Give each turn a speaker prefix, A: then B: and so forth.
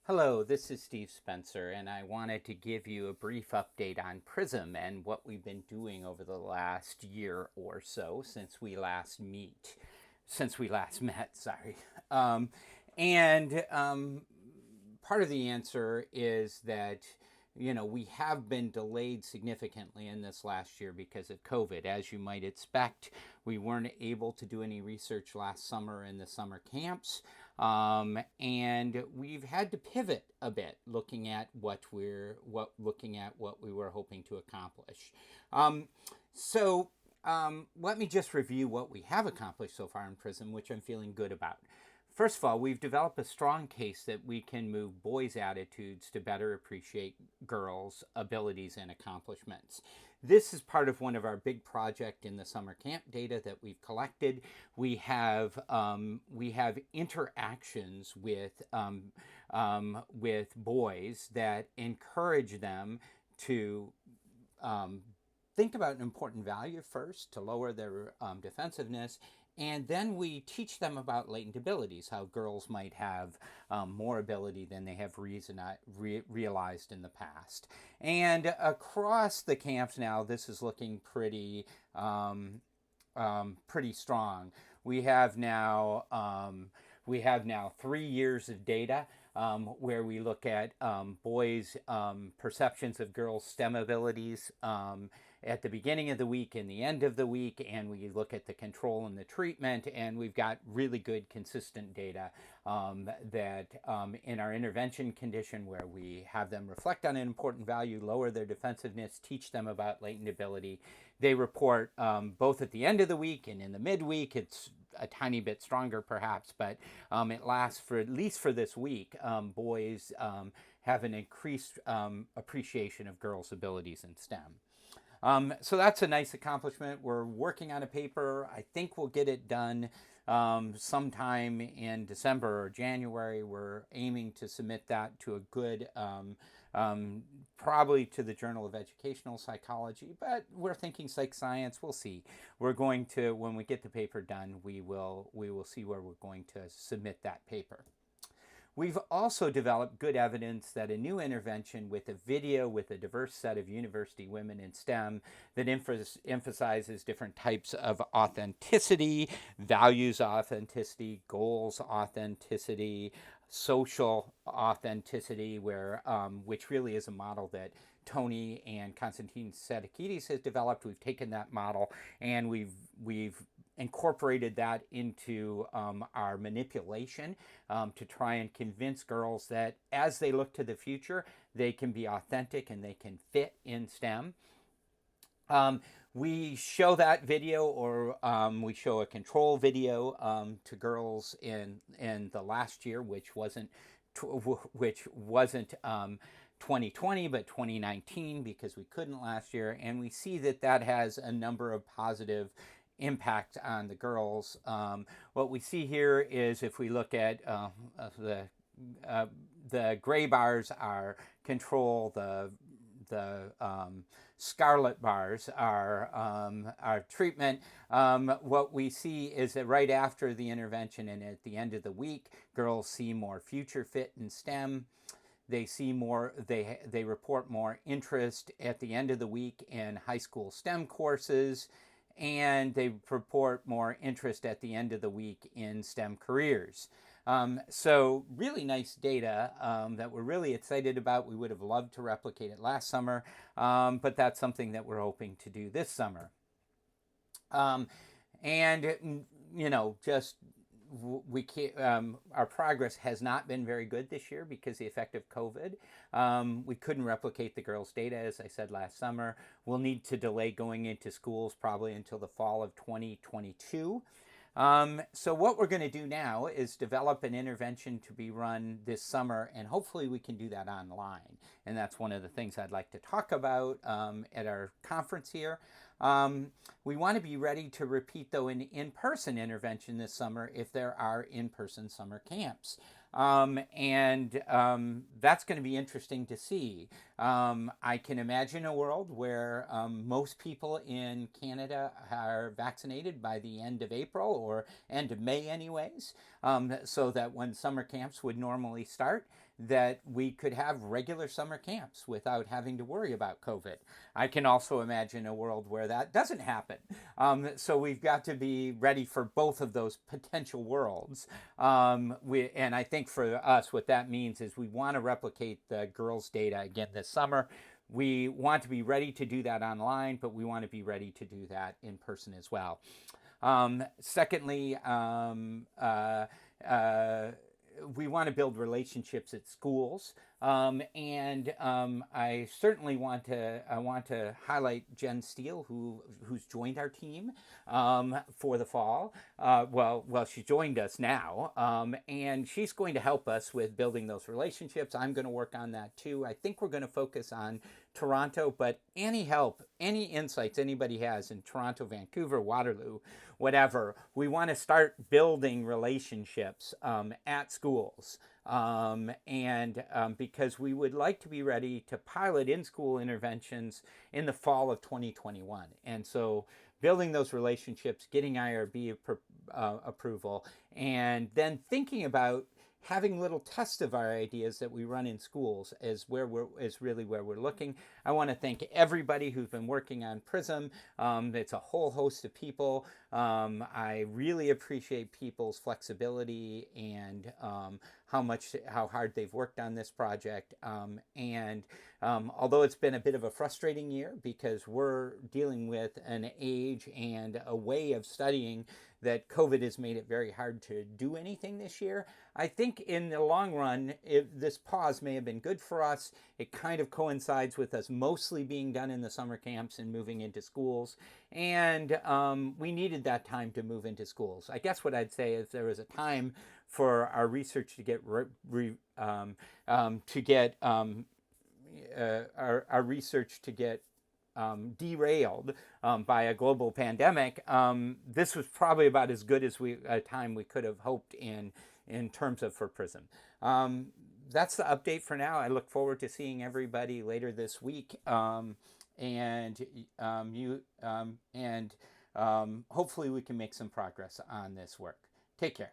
A: Hello, this is Steve Spencer, and I wanted to give you a brief update on PRISM and what we've been doing over the last year or so since we last met. Sorry, and part of the answer is that we have been delayed significantly in this last year because of COVID. As you might expect, we weren't able to do any research last summer in the summer camps. And we've had to pivot a bit, looking at what we were hoping to accomplish. Um, Let me just review what we have accomplished so far in PRISM, which I'm feeling good about. First of all, we've developed a strong case that we can move boys' attitudes to better appreciate girls' abilities and accomplishments. This is part of one of our big project in the summer camp data that we've collected. We have interactions with boys that encourage them to um, think about an important value first to lower their defensiveness. And then we teach them about latent abilities, how girls might have more ability than they have realized in the past. And across the camps now, this is looking pretty strong. We have now we have now 3 years of data where we look at boys' perceptions of girls' STEM abilities at the beginning of the week and the end of the week, and we look at the control and the treatment, and we've got really good consistent data that in our intervention condition where we have them reflect on an important value, lower their defensiveness, teach them about latent ability. They report both at the end of the week and in the midweek. It's a tiny bit stronger perhaps, but it lasts for at least for this week. Boys have an increased appreciation of girls' abilities in STEM. So that's a nice accomplishment. We're working on a paper. I think we'll get it done sometime in December or January. We're aiming to submit that to a good, probably to the Journal of Educational Psychology, but we're thinking psych science. We'll see. We're going to, when we get the paper done, we will see where we're going to submit that paper. We've also developed good evidence that a new intervention with a video with a diverse set of university women in STEM that emphasizes different types of authenticity, values authenticity, goals authenticity, social authenticity, which really is a model that Tony and Konstantin Sadakidis has developed. We've taken that model and we've incorporated that into our manipulation to try and convince girls that as they look to the future, they can be authentic and they can fit in STEM. We show that video, or we show a control video to girls in the last year, which wasn't 2020 but 2019 because we couldn't last year, and we see that has a number of positive impact on the girls. What we see here is if we look at the gray bars are control, the scarlet bars are treatment. What we see is that right after the intervention and at the end of the week, girls see more future fit in STEM. They see more. They report more interest at the end of the week in high school STEM courses, and they report more interest at the end of the week in STEM careers. So really nice data that we're really excited about. We would have loved to replicate it last summer, but that's something that we're hoping to do this summer. And just we can't, our progress has not been very good this year because of the effect of COVID. We couldn't replicate the girls' data, as I said last summer. We'll need to delay going into schools probably until the fall of 2022. So what we're going to do now is develop an intervention to be run this summer, and hopefully we can do that online. And that's one of the things I'd like to talk about at our conference here. We want to be ready to repeat, though, an in-person intervention this summer if there are in-person summer camps. And that's going to be interesting to see. I can imagine a world where most people in Canada are vaccinated by the end of April or end of May, anyways, so that when summer camps would normally start, that we could have regular summer camps without having to worry about COVID. I can also imagine a world where that doesn't happen. So we've got to be ready for both of those potential worlds. And I think for us, what that means is we want to replicate the girls' data again this summer. We want to be ready to do that online, but we want to be ready to do that in person as well. Secondly, we want to build relationships at schools, and I certainly want to highlight Jen Steele, who's joined our team for the fall. She joined us now, and she's going to help us with building those relationships. I'm going to work on that too. I think we're going to focus on Toronto, but any help, any insights anybody has in Toronto, Vancouver, Waterloo, whatever, we want to start building relationships at schools. Because we would like to be ready to pilot in-school interventions in the fall of 2021. And so building those relationships, getting IRB approval, and then thinking about having little tests of our ideas that we run in schools is really where we're looking. I want to thank everybody who's been working on PRISM. It's a whole host of people. I really appreciate people's flexibility and how hard they've worked on this project. Although it's been a bit of a frustrating year because we're dealing with an age and a way of studying that COVID has made it very hard to do anything this year, I think in the long run, this pause may have been good for us. It kind of coincides with us mostly being done in the summer camps and moving into schools. And we needed that time to move into schools. I guess what I'd say is there was a time for our research to get our research to get derailed by a global pandemic. This was probably about as good as a time we could have hoped in terms of for PRISM. That's the update for now. I look forward to seeing everybody later this week, hopefully we can make some progress on this work. Take care.